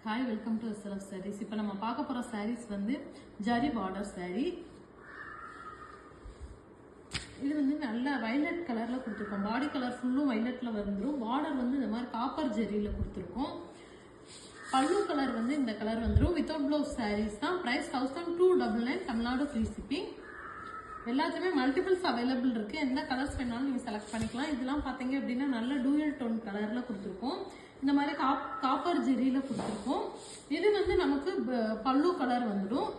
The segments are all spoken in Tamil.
Hi, welcome to SLF Sarees. இப்போ நம்ம பார்க்க போற sarees வந்து ஜரி பார்டர் saree. இது வந்து நல்ல violet கலர்ல கொடுத்திருக்கோம். பாடி கலர் ஃபுல்லும் violetல வந்துரும். பார்டர் வந்து இந்த மாதிரி காப்பர் ஜரியில கொடுத்திருக்கோம். பல்லு கலர் வந்து இந்த கலர் வந்துரும். வித்அவுட் ப்ளவுஸ் sarees தான். Price 1299 Tamil Nadu free shipping. எல்லாத்துமே மல்டிபிள்ஸ் அவைலபிள் இருக்கு. எந்த கலர்ஸ் வேணாலும் நீங்க செலக்ட் பண்ணிக்கலாம். இதெல்லாம் பாத்தீங்க அப்படின்னா நல்ல டூயல் டோன் கலர்ல கொடுத்திருக்கோம். இந்த மாதிரி காப்பர் ஜெரியில கொடுத்திருக்கோம். இது வந்து நமக்கு பல்லு கலர் வந்துடும்.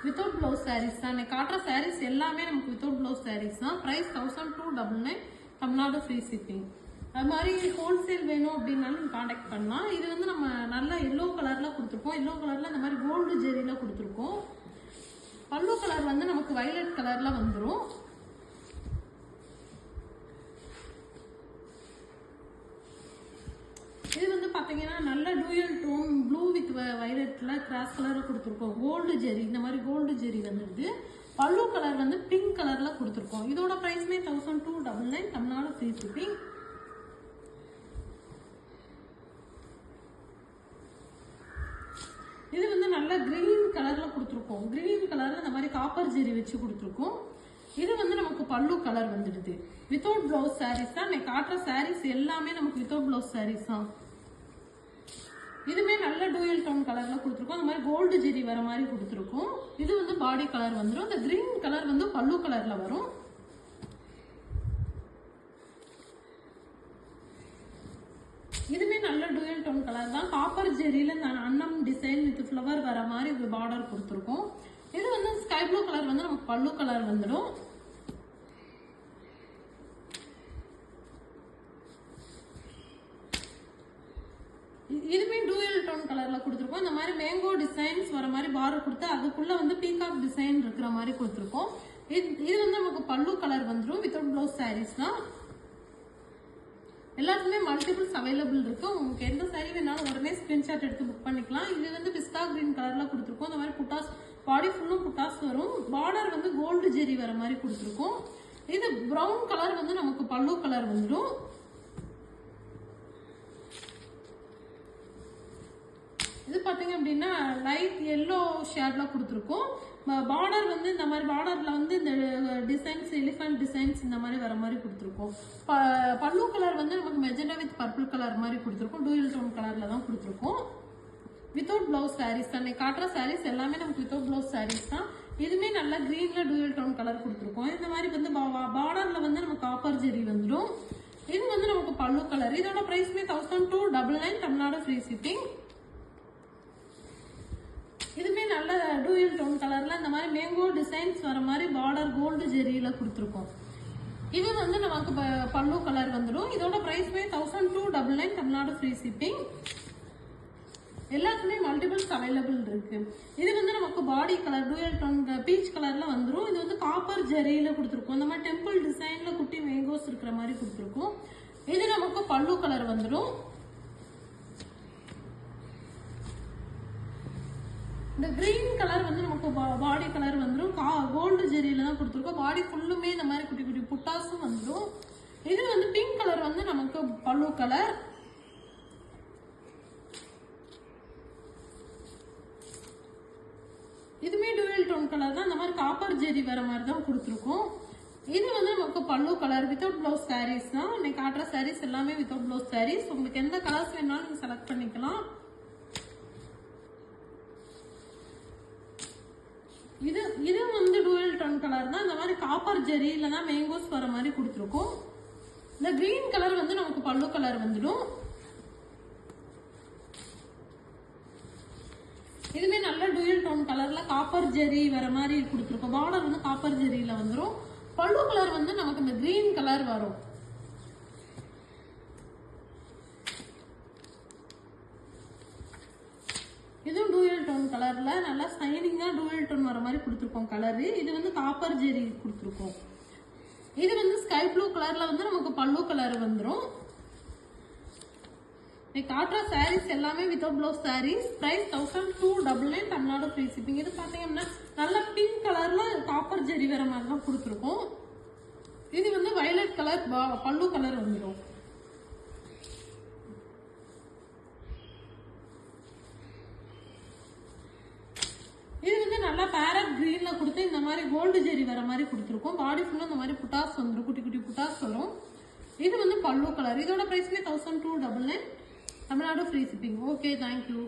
வித்அவுட் ப்ளவுஸ் சாரீஸ் தான். காட்டுற சாரீஸ் எல்லாமே நமக்கு வித்அவுட் ப்ளவுஸ் சாரீஸ் தான். Price 1299 Tamil Nadu free shipping. அது மாதிரி ஹோல்சேல் வேணும் அப்படின்னாலும் கான்டாக்ட் பண்ணலாம். இது வந்து நம்ம நல்ல எல்லோ கலர்ல கொடுத்துருக்கோம். எல்லோ கலர்ல இந்த மாதிரி கோல்டு ஜெரியில கொடுத்துருக்கோம். பல்லு கலர் வந்து நமக்கு வயலட் கலர்ல வந்துடும். இது வந்து பாத்தீங்கன்னா நல்ல டூயல் டோன் ப்ளூ வித் வயலட்ல கிராஸ் கலர்ல கொடுத்துருக்கோம். கோல்டு ஜெரி, இந்த மாதிரி கோல்டு ஜெரி வந்துடுது. பல்லு கலர் வந்து பிங்க் கலர்ல கொடுத்துருக்கோம். இதோட பிரைஸ்மே 1299 தமிழ்நாடு ஃப்ரீ ஷிப்பிங். இது வந்து நல்ல கிரீன் கலர்ல கொடுத்துருக்கோம். கிரீன் கலர்ல இந்த மாதிரி காப்பர் ஜெரி வச்சு கொடுத்துருக்கோம். இது வந்து நமக்கு பல்லு கலர் வந்துடுது. வித்அவுட் பிளவுஸ் சாரீஸ் தான். நான் காட்டுற சாரீஸ் எல்லாமே நமக்கு வித்அவுட் பிளவுஸ் சாரீஸ் தான். இதுமே நல்ல டூயல் டோன் கலர்ல கொடுத்துருக்கோம். அந்த மாதிரி கோல்டு ஜெரி வர மாதிரி கொடுத்துருக்கோம். இது வந்து பாடி கலர் வந்துடும். இந்த கிரீன் கலர் வந்து பல்லு கலர்ல வரும். இதுமே நல்ல டூயல் டோன் கலர் தான். காப்பர் ஜெரியில அன்னம் டிசைன் வித் ஃபிளவர் வர மாதிரி பார்டர் கொடுத்துருக்கோம். இது வந்து ஸ்கை ப்ளூ கலர் வந்து நமக்கு பல்லு கலர் வந்துடும். இதுமே டூயல் டோன் கலர்ல கொடுத்துருக்கோம். இந்த மாதிரி மேங்கோ டிசைன்ஸ் வர மாதிரி பார்டர் கொடுத்து அதுக்குள்ள வந்து பீகாக் டிசைன் இருக்கிற மாதிரி கொடுத்துருக்கோம். இது வந்து நமக்கு பல்லு கலர் வந்துடும். வித்அவுட் பிளவுஸ் சாரீஸ் தான். எல்லாத்துக்குமே மல்டிபிள்ஸ் அவைலபிள் இருக்கு. உங்களுக்கு எந்த சாரி வேணாலும் உடனே ஸ்கிரீன்ஷாட் எடுத்து புக் பண்ணிக்கலாம். இது வந்து பிஸ்தா கிரீன் கலர்ல கொடுத்துருக்கோம். இந்த மாதிரி புட்டாஸ் பாடி ஃபுல்லும் புட்டாஸ் வரும். பார்டர் வந்து கோல்டு ஜெரி வர மாதிரி கொடுத்துருக்கோம். இது பிரவுன் கலர் வந்து நமக்கு பல்லு கலர் வந்துடும். இது பாத்தீங்க அப்படின்னா லைட் எல்லோ ஷேட்ல கொடுத்துருக்கோம். பார்டர் வந்து இந்த மாதிரி பார்டர்ல வந்து இந்த டிசைன்ஸ் எலிஃபண்ட் டிசைன்ஸ் இந்த மாதிரி வர மாதிரி கொடுத்துருக்கோம். பல்லு கலர் வந்து நமக்கு மெஜெண்டா வித் பர்பிள் கலர் மாதிரி கொடுத்துருக்கோம். டூயல் டோன் கலர்ல தான் கொடுத்துருக்கோம். வித்அவுட் பிளவுஸ் சாரீஸ் தான். காட்டுற சாரீஸ் எல்லாமே நமக்கு வித்அவுட் பிளவுஸ் சாரீஸ் தான். இதுமே நல்ல கிரீன்ல டூயல் டோன் கலர் கொடுத்துருக்கோம். இந்த மாதிரி வந்து பார்டர்ல வந்து நமக்கு காப்பர் ஜெரி வந்துடும். இது வந்து நமக்கு பல்லு கலர். இதோட பிரைஸ்மே 1299 தமிழ்நாடு ஃப்ரீ ஷிப்பிங். இதுமே நல்ல டூயல் டோன் கலர்ல இந்த மாதிரி மேங்கோ டிசைன்ஸ் வர மாதிரி பார்டர் கோல்டு ஜெரியில கொடுத்துருக்கோம். இது வந்து நமக்கு பல்லு கலர் வந்துடும். இதோட பிரைஸ்மே 1299 தமிழ்நாடு ஃப்ரீ ஷிப்பிங். எல்லாத்துலயும் மல்டிபிள்ஸ் அவைலபிள் இருக்கு. இது வந்து நமக்கு body colour dual tone peach கலர்ல வந்துடும். இது வந்து காப்பர் ஜெரியில கொடுத்துருக்கோம். இந்த மாதிரி டெம்பிள் டிசைன்ல குட்டி மேங்கோஸ் இருக்கிற மாதிரி கொடுத்துருக்கோம். இது நமக்கு பல்லு கலர் வந்துடும். இந்த கிரீன் கலர் வந்து நமக்கு பாடி கலர் வந்துடும். கோல்டு ஜெரியில தான் கொடுத்துருக்கோம். பாடி ஃபுல்லுமே இந்த மாதிரி குட்டி குட்டி புட்டாஸும் வந்துடும். இது வந்து பிங்க் கலர் வந்து நமக்கு பல்லு கலர். இதுமே டூயல் டோன் கலர் தான். இந்த மாதிரி காப்பர் ஜெரி வர மாதிரி தான் கொடுத்துருக்கோம். இது வந்து நமக்கு பல்லு கலர். வித்அவுட் பிளவுஸ் சாரீஸ் தான். இன்னைக்கு காட்டுற சாரீஸ் எல்லாமே வித்அவுட் பிளவுஸ் சாரீஸ். உங்களுக்கு எந்த கலர்ஸ் வேணாலும் நீங்க செலக்ட் பண்ணிக்கலாம். இது வந்து டூயல் டோன் கலர் தான். இந்த மாதிரி காப்பர் ஜெரியில தான் மேங்கோஸ் வர மாதிரி கொடுத்துருக்கோம். இந்த கிரீன் கலர் வந்து நமக்கு பல்லு கலர் வந்துடும். இதுமே நல்ல டூயல் டோன் கலர்ல காப்பர் ஜெரி வர மாதிரி கொடுத்துருக்கோம். பார்டர் வந்து காப்பர் ஜெரியில வந்துடும். பல்லு கலர் வந்து நமக்கு இந்த கிரீன் கலர் வரும். இதுவும் டூயல் டோன் கலர்ல நல்லா சைனிங்கா டூயல் டோன் வர மாதிரி கொடுத்துருக்கோம் கலரு. இது வந்து காப்பர் ஜெரி கொடுத்துருக்கோம். இது வந்து ஸ்கை ப்ளூ கலர்ல வந்து நமக்கு பல்லு கலர் வந்துடும். காட்டுற சாரீஸ் எல்லாமே without blouse saris. Price 1299 Tamil Nadu free shipping. இது பாத்தீங்கன்னா நல்ல பிங்க் கலர்ல காப்பர் ஜெரி வர மாதிரி தான் கொடுத்துருக்கோம். இது வந்து வயலட் கலர் பல்லு கலர் வந்துடும். கிரீன்ல கொடுத்து இந்த மாதிரி கோல்டு ஜெரி வர மாதிரி கொடுத்துருக்கோம். பாடி ஃபுல்லா இந்த மாதிரி புட்டாஸ் வந்துடும், குட்டி குட்டி புட்டாஸ் வரும். இது வந்து பல்லு கலர். இதோட பிரைஸ்மே 1299. Tamil Nadu free shipping. Okay, thank you.